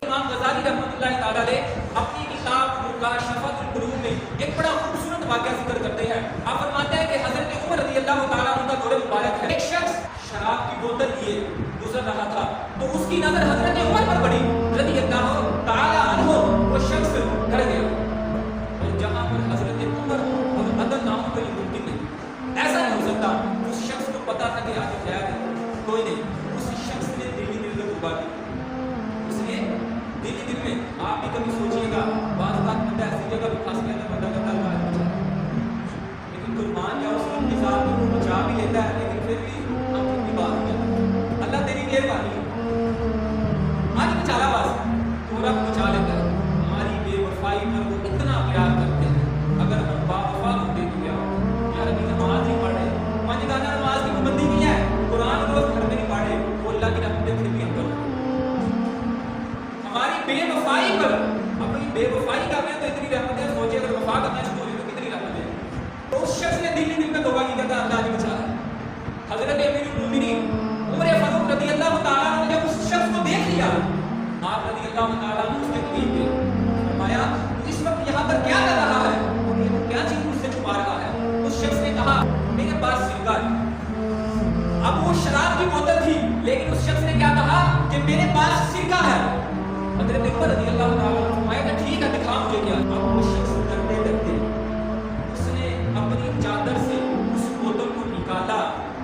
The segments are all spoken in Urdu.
امام غزالی رحمۃ اللہ تعالیٰ علیہ اپنی کتاب مکاشفۃ القلوب میں ایک بڑا خوبصورت واقعہ ذکر کرتے ہیں. آپ فرماتے ہیں کہ حضرت عمر رضی اللہ تعالیٰ عنہ کا دور مبارک ہے. ایک شخص شراب کی بوتل لیے گزر رہا تھا تو اس کی نظر حضرت عمر پر پڑی رضی اللہ تعالیٰ عنہ. وہ شخص ڈر گیا اور جہاں پر حضرت عمر اور عدل نام کو یہ ممکن نہیں, ایسا نہیں ہو سکتا. اس شخص کو پتا تھا کہ آگے خیر ہے کوئی نہیں. اس شخص نے دلی دل میں توبہ کی. اس نے دلی دل میں, آپ بھی کبھی سوچئے گا بعض بات بندہ ایسی جگہ پہ پھنس گیا تھا بندہ کرتا ہے لیکن قربان یا اس وقت کے ساتھ وہ بچا بھی لیتا ہے لیکن پھر بھی ہم خود بھی بات کیا اللہ تیری مہربانی ہے آج بچالا باز تو رب بچا لیتا ہے. ہماری بے وفائی پر وہ اتنا پیار کرتے ہیں. اگر ہم با وفا ہوتے تو کیا ہوتا یار ابھی نماز نہیں پڑھ رہے, پانچ گانا نماز کی پابندی نہیں ہے, قرآن روز گھر میں نہیں پڑھ رہے, وہ اللہ کی رحمت پھر بھی ہم پر ہماری بے وفائی پر. اپنی بے وفائی کا میں تو اتنی رحمت ہے, سوچے اگر وفا کرنا شروع ہوئی تو کتنی رحمت ہے. تو اس شخص نے دل دل میں توبہ کی کہتا اللہ نے بچا ہے. حضرت امیر المومنین عمر فاروق رضی اللہ تعالیٰ عنہ نے جب اس شخص کو دیکھ لیا, آپ رضی اللہ تعالیٰ عنہ اس کے قریب گئے, فرمایا اس وقت یہاں پر کیا کر رہا ہے اور یہ کیا چیز مجھ سے چھپا رہا ہے. اس شخص نے کہا میرے پاس سرکہ ہے. اب وہ شراب کی بوتل تھی لیکن اس شخص نے کیا کہا کہ میرے پاس سرکہ ہے. حضرت عمر رضی اللہ تعالیٰ عنہ فرمایا کہ ٹھیک ہے دکھا مجھے کیا. اب وہ شخص ڈرتے ڈرتے اس نے اپنی چادر سے اس بوتل کو نکالا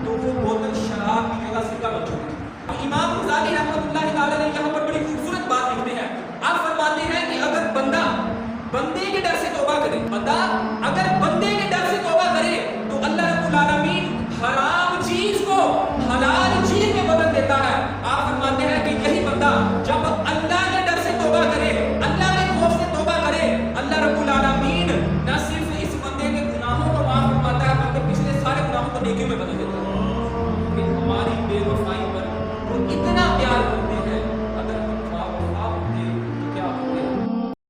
تو وہ بوتل شراب کی جگہ سرکہ بن چکی. امام غزالی رحمۃ اللہ تعالیٰ نے یہاں پر بڑی خوبصورت بات لکھتے ہیں. آپ فرماتے ہیں کہ اگر بندہ بندے کے ڈر سے توبہ کرے, بندہ اگر بندے کے ڈر سے توبہ کرے تو اللہ رب العالمین حرام چیز کو حلال چیز میں بدل دیتا ہے. آپ فرماتے ہیں کہ یہی بندہ جب اللہ کے ڈر سے توبہ کرے, اللہ کے خوف سے توبہ کرے, اللہ رب العالمین نہ صرف اس بندے کے گناہوں کو معاف فرماتا ہے بلکہ پچھلے سارے گناہوں کو نیکیوں میں بدل دیتا ہے. کہ ہماری بے وفائی پر وہ اتنا پیار کرتا ہے